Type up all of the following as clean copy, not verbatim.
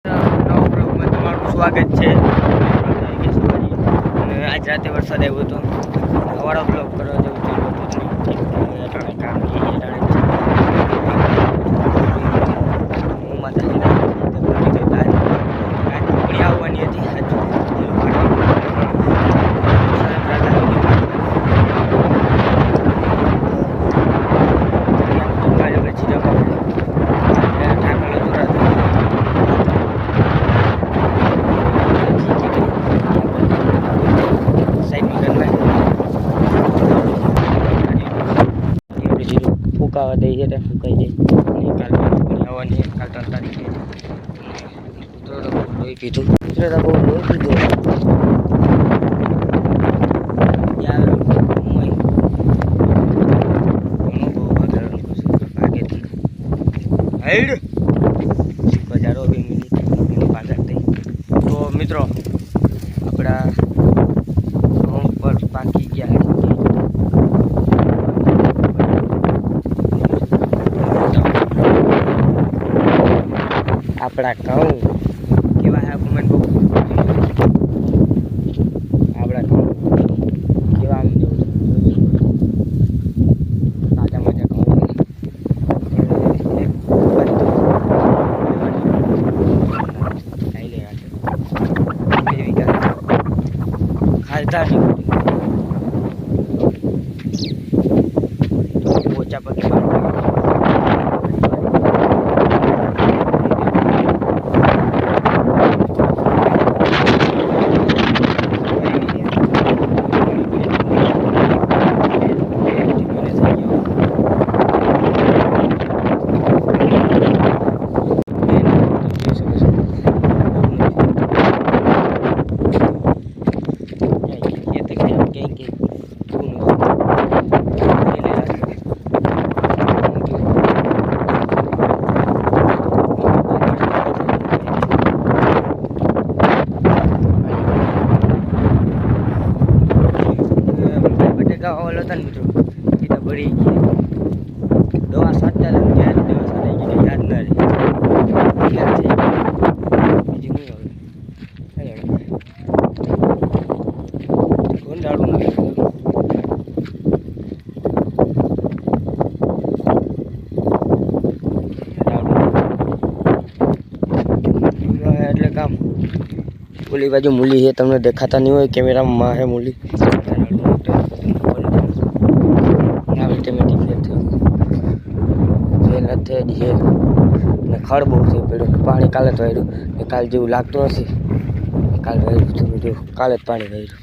નવા બ્લોગમાં તમારું સ્વાગત છે. અને આજ રાતે વરસાદ આવ્યો હતો. સવારે બ્લોગ કરવા જેવું થયું હતું નહીં. કામ હું માતા આવવાની હતી. ફૂકાવા દઈ છે ફૂકાઈ જાય. કાલ આવવાની કાલ 3 તારીખે લોહી પીધું બહુ લોહી પીધું. તો મિત્રો આપણા ઘઉં પર પાકી ગયા. આપણા ઘઉં કેવા છે કોમેન્ટ બહુ. આપણા ઘઉં કેવા આમ જેવું તાજા મજા ઘઉં ખાલતા ઓછા પગે ઓલો હતા ને મિત્રો એ તો બળી ગયા. દવા સાચતા હતા ત્યારે દવા સાચી ગઈ યાદ ના રહી. બીજું નહીં આવે ગોંડાળું ના એટલે કામ. ઓલી બાજુ મૂલી છે, તમને દેખાતા નહીં હોય કેમેરામાં હે મૂલી. ખડ બહુ થઈ પડ્યું. પાણી કાલે તો આવ્યું. કાલ જેવું લાગતું નથી. કાલે આવ્યું કાલે જ પાણી આવ્યું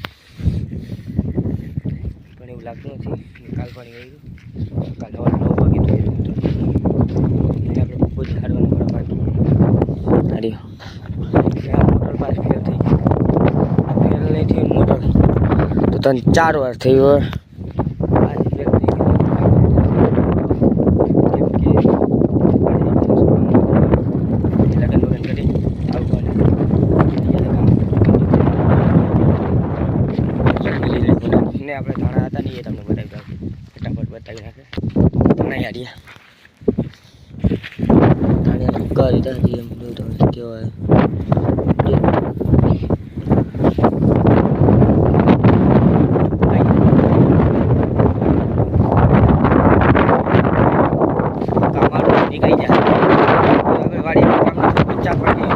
પણ એવું લાગતું નથી. કાલ પાણી આવ્યું. કાલે 9 વાગે તો આવ્યું. આપણે બહુ જ હારવાનું કરવા બાકી મોટર પાસ ફેલ થઈ ગયું. આ ફેલ નહીં થઈ મોટર તો 3-4 વાર થઈ હોય. આપણે ધાણા હતા નહીં એ તમને બતાવી દઉં. ફટાફટ બતાવી નાખે ધાણા યાડિયા ધાણા ફૂકા લીધા હતી. એમ જો તમે કેવાય નીકળી જાય. હવે વાડીમાં કામ ઊંચા પડી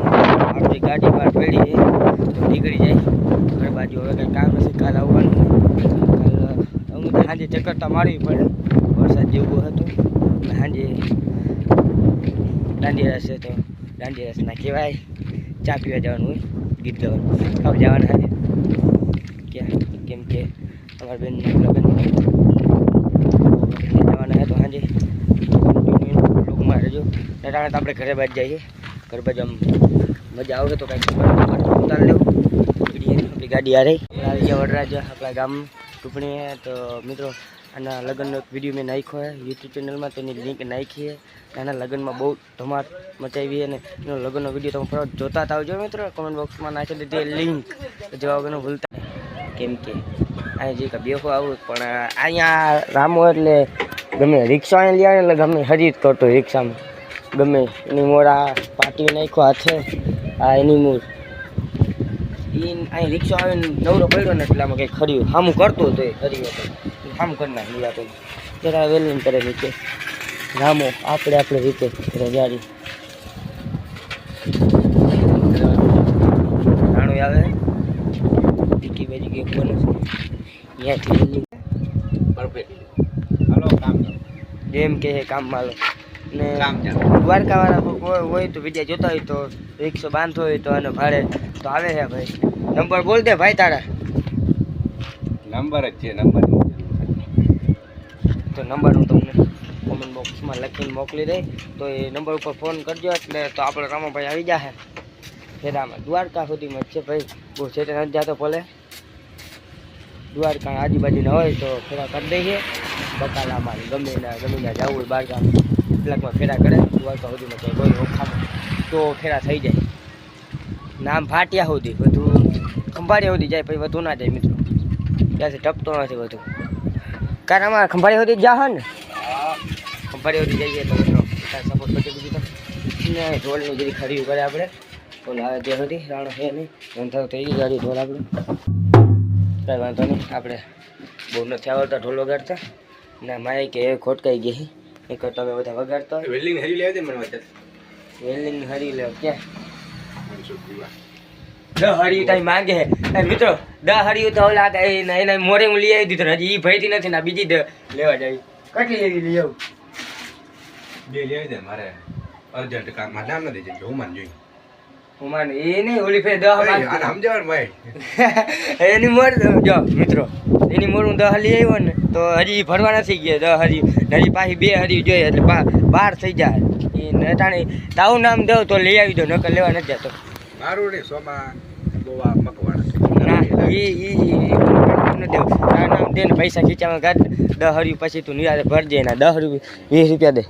આપણી ગાડી બહાર પડી તો નીકળી જાય ઘર બાજુ. હવે કંઈ કામ નથી. કાલ આવવાનું. સાંજે ચક્કરતા મારવી પડે. વરસાદ જેવું હતું. સાંજે દાંડી રસ છે તો દાંડી રસના કહેવાય. ચા પીવા જવાનું હોય. ગીત ગાવાનું હવે જવાના છે ક્યાં કેમ કે અમારા બેનના લગ્ન જવાના છે તો સાંજે લોકમાં રહેજો. ટાણે તો આપણે ઘરે બાજ જઈએ. ઘર બાજુ આમ મજા આવે તો કાંઈક ઉતાર લેવું. આપણી ગાડી આ રહી વડરાજ આપણા ગામ ટુકણી હે. તો મિત્રો આના લગ્નનો એક વિડીયો મેં નાખ્યો છે યુટ્યુબ ચેનલમાં. તેની લિંક નાખી છે. આના લગ્નમાં બહુ ધમાલ મચાવી અને એનો લગ્નનો વિડીયો તમે ફરજ જોતા આવજો મિત્રો. કોમેન્ટ બોક્સમાં નાખી દીધી લિંક જોવા વગરનું ભૂલતા. કેમ કે અહીં જે બેહો આવું પણ અહીંયા રામો એટલે ગમે રિક્ષા લઈ આવે એટલે ગમે હરી જ કરતો રિક્ષામાં ગમે એની મોડા પાટી નાખ્યો હાથે આ એની મૂળ અહીં રિક્ષા આવીને નવરો પડ્યો ને એટલે આમાં કંઈ ખર્યું સામું કરતો હતો એ ખરી હતો સામું કરી નાખ્યું આપણે જરા વેલ્ડિંગ કરે નીચે રામો આપણે રીતે રજાડી રાણું આવે બીકી બાજી કંઈક બને છે અહીંયાથી પરફેક્ટ હાલો કામ જેમ કે કામમાં લો ને દ્વારકાવાળા હોય તો વિડીયો જોતા હોય તો રિક્ષો બાંધતો હોય તો અને ભાડે તો આવે છે ભાઈ નંબર બોલ દે ભાઈ તારા નંબર જ છે નંબર તો નંબર હું તમને કોમેન્ટ બોક્સમાં લખીને મોકલી દઈ તો એ નંબર ઉપર ફોન કરજો એટલે તો આપણો રામાભાઈ આવી જશે ફેરામાં દ્વારકા સુધીમાં જ છે ભાઈ બહુ છેટે નથી જતો ભલે દ્વારકા આજુબાજુના હોય તો ફેરા કરી દઈએ બકાલામાં ગમે ના જવું હોય બારગામ કેટલાકમાં ફેરા કરે દ્વારકા સુધીમાં કંઈ કોઈ ઓખામાં તો ફેરા થઈ જાય નામ ફાટ્યા સુધી બધું ખંભાળિયા સુધી જાય પછી વધુ ના જાય મિત્રો ત્યાંથી ટપતો નથી બધું કારણ અમારે ખંભાળિયા સુધી જા ને ખંભાળિયા સુધી જઈએ તો મિત્રો સપોર્ટ કરી દીધું ને ઢોલની જેવી ખરીદી કરે આપણે ઢોલ આવે ત્યાં સુધી રાણો છે નહીં અંધારો થઈ ગઈ ગાડી ઢોલ આપણે કાંઈ વાંધો નહીં આપણે બહુ નથી આવડતા ઢોલ વગાડતા ના મારે કે એ ખોટકાઈ ગઈ એ કરતા તમે બધા વગાડતા હોય વેલ્ડિંગ હરી લેવા દે મને વાત વેલ્ડિંગ હરી લેવા ક્યાં દહ હરી તાઈ માંગે હે મિત્રો દહ હરી તો લાગે એના મોરે હું લઈ આવી દીધો હજી એ ભયથી નથી ને બીજી લેવા જાય કેટલી એવી લઈ આવું બે લેવા દે મારે અર્જન્ટ કામ માં નામ નથી જઈ હું માન જોઈ હું માને એ નહીં ઓલી ફેર 10 આને સમજાવ ભાઈ એની મોર જો મિત્રો એની મોર હું 10 લઈ આવ્યો ને તો હજી ભરવા નથી ગયા 10 હરી હજી પાછી 2 હરી જોઈએ એટલે 12 થઈ જાય એ નટાણી તાવું નામ દઉં તો લઈ આવી દો નકર લેવા નથી જતો મારું ને સોમા ગોવા મકવાડા ના તારા નામ દે ને પૈસા ખીચામાં કાઢ 10 હરી પછી તું નિરાતે ભરજે એના 10 રૂપિયા 20 રૂપિયા દે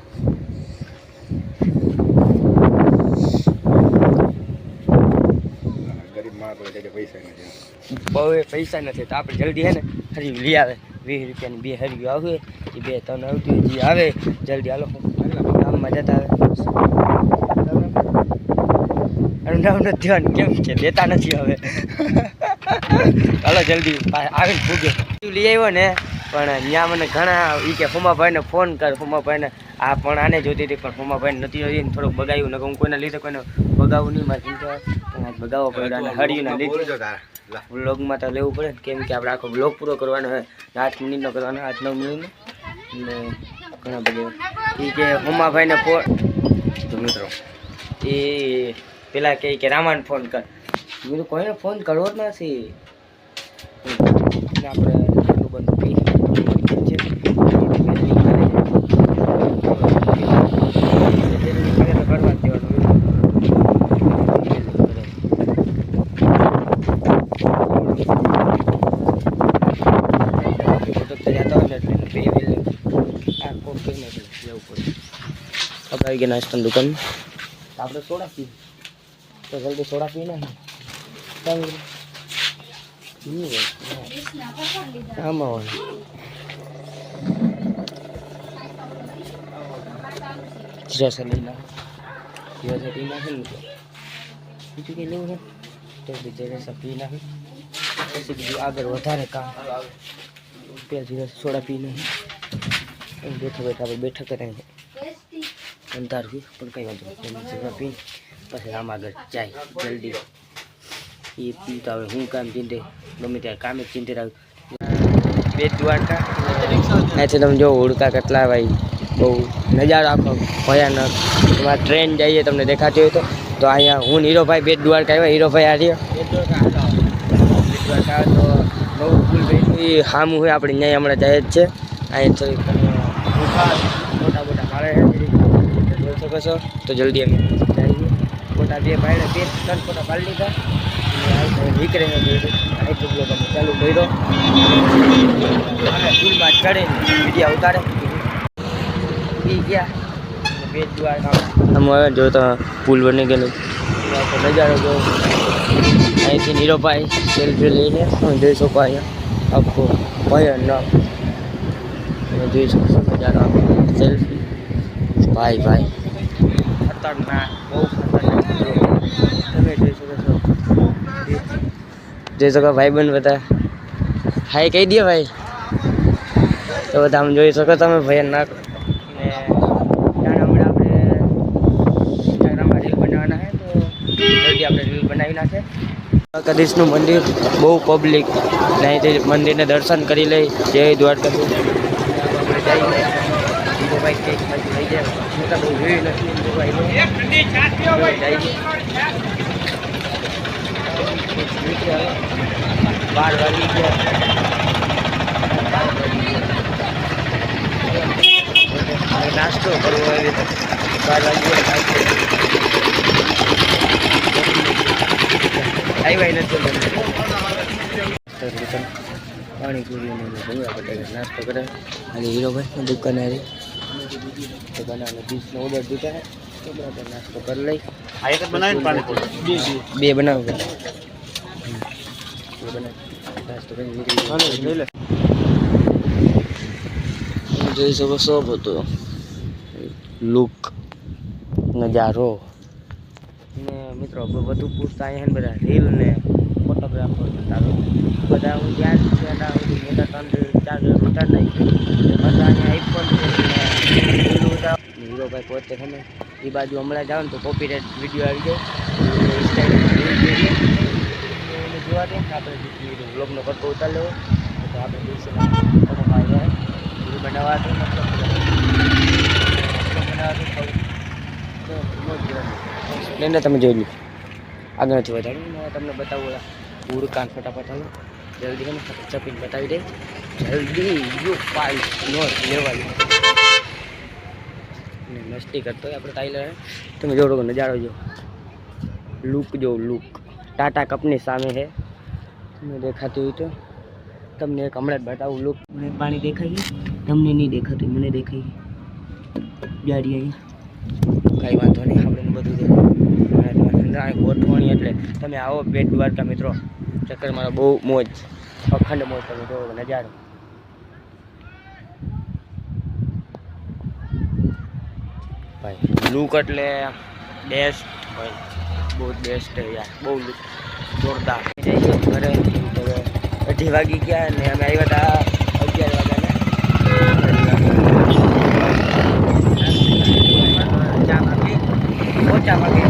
બહુ પૈસા નથી તો આપણે જલ્દી હે ને હરી લઈ આવે 20 રૂપિયાની 2 હરી આવે એ 2 3 આવતી જે આવે જલ્દી હાલો ગામમાં જતા આવે નામ નથી દેવાનું કેમ છે લેતા નથી હવે હાલો જલ્દી આવીને ભૂગે લઈ આવ્યો ને પણ ત્યાં મને ઘણા એ કે હુમાભાઈને ફોન કર હુમાભાઈને આ પણ આને જોતી હતી પણ હુમાભાઈને નથી જોતી ને થોડુંક બગાવ્યું ને હું કોઈને લીધે કોઈને બગાવું નહીં મારે ચિંતા બગાવવો પડ્યો અને હળીને લીધે વ્લોગમાં તો લેવું પડે કેમ કે આપણે આખો વ્લોગ પૂરો કરવાનો હોય 8 મિનિટનો કરવાનો 8-9 મિનિટનો ને ઘણા બધા એ કે હુમાભાઈને ફોન તો મિત્રો એ પેલા કહે કે રામાને ફોન કર મેં કોઈને ફોન કરવો જ નથી આપણે બંધ પી કરવા દેવાનું આવી ગયા નાસ્તાની દુકાન આપણે સોડા પી તો જલ્દી સોડા પી નાખી આમાં જીરા લઈ નાખે જીરા પી નાખે ને બીજું કંઈ લેવું છે તો જીરા પી નાખે પછી બીજું આગળ વધારે કામ પેલા જીરા સોડા પી નાખે બેઠા બેઠા આપણે બેઠા કરાય અંધારું પણ કંઈ વાંધો જીરા પી પછી આમ આગળ જાય જલ્દી એ પીતા હવે હું કામ ચિંતે ગમે ત્યારે કામે જ ચિંતે રાખ્યું બેટ દ્વારકા અહીંથી તમે જો ઉડતા કેટલા ભાઈ બહુ નજારો આખો ભયાનક તમારે ટ્રેન જઈએ તમને દેખાતી હોય તો અહીંયા હું હીરોભાઈ બેટ દ્વારકા આવ્યા હીરોભાઈ આ રહ્યો બેટ દ્વારકા તો બહુ ફૂલ ભાઈ સામું હોય આપણે ન્યાય હમણાં જાય જ છે અહીં થોડીક મોટા મોટા મારે જોઈ શકો છો તો જલ્દી અમે જઈએ મોટા 2 ભાઈને 2-3 ફોટા પાડી લીધા નીકળે ચાલુ કર્યો અને પુલમાં ચડે વિડીયો ઉતારે એ ગયા બેટ દ્વારકા અમે જો તો પુલ બની ગયેલો નજારો જો અહીંથી નીરોભાઈ સેલ્ફી લઈને જોઈ શકો અહીંયા આખો ભયાનક જોઈ શકશો નજારો સેલ્ફી ભાઈ ખતરનાક બહુ ખતરનાક તમે જોઈ શકો છો ભાઈબંધ બધા હાય કહી દે ભાઈ. તો બધા આમ જોઈ શકો તમે ભયાનક. ને હમણાં આપણે ઇન્સ્ટાગ્રામમાં રીલ બનાવવાના છે તો જલ્દી આપણે રીલ બનાવી નાખે. દ્વારકાધીશનું મંદિર બહુ પબ્લિક ને અહીંથી મંદિરને દર્શન કરી લઈ. જય દ્વારકાધીશ. આપણે જઈએ બીજો ભાઈ કંઈક લઈ જાય હું તો બહુ જોઈ નથી ભાઈ જઈએ 12 વાગી ગયા. નાસ્તો કરવો એવી તો 12 વાગ્યા આવ્યા નથી પાણીપુરી ભૂંગળા બટાકા નાસ્તો કરે. અને હીરોભાઈ દુકાને આવી તો બનાવવાનો 20નો ઓર્ડર દીધા તો બરાબર નાસ્તો કરી લઈ. આ એક જ બનાવીને પાણીપુરી બે બનાવો નાસ્તો કરી જોઈ શકો છો બધું લુક નજારો. ને મિત્રો બધું પૂછતા અહીંયા ને બધા રીલ ને ફોટોગ્રાફર બધા હું ત્યાં મોટા 3-4 ઉતાર નાખી બધા અહીંયા આઈફોન હીરોભાઈ પોતે ખમે એ બાજુ હમણાં જાવ ને તો કોપીરાઇટ વિડીયો આવી જાય જોવા દે આપણે બ્લોગનો કરતો ઉતાર લેવો તો આપણે દિવસે બનાવવા પ્લેનને તમે જોઈ લો આગળ નથી વધાર્યું. તમને બતાવું ઉડકાન ફટાફટ હાલો જલ્દી ને ચપીને બતાવી દે જલ્દી યુ પાઈ નો લેવાની ને મસ્તી કરતો હોય આપણે ટાઈલર. તમે જોડો નજારો જો લુક જો લુક ટાટા કંપની સામે છે તમને દેખાતું હોય તો તમને એક હમણાં જ બતાવું લુક. મને પાણી દેખાય તમને નહીં દેખાતું મને દેખાય ગાડી અહીંયા કાંઈ વાંધો નહીં આપણે બધું દેખાય ગોઠવણી એટલે તમે આવો બેટ દ્વારકા મિત્રો ચક્કર મારો બહુ મોજ અખંડ મોજ. તમે જો નજારો ભાઈ લુક એટલે બેસ્ટ ભાઈ બહુ બેસ્ટ યાર બહુ લુક જોરદાર. જઈએ ઘરે 2:30 વાગી ગયા ને અમે આવ્યા હતા 11 વાગ્યાના 4 વાગે ઓછા વાગે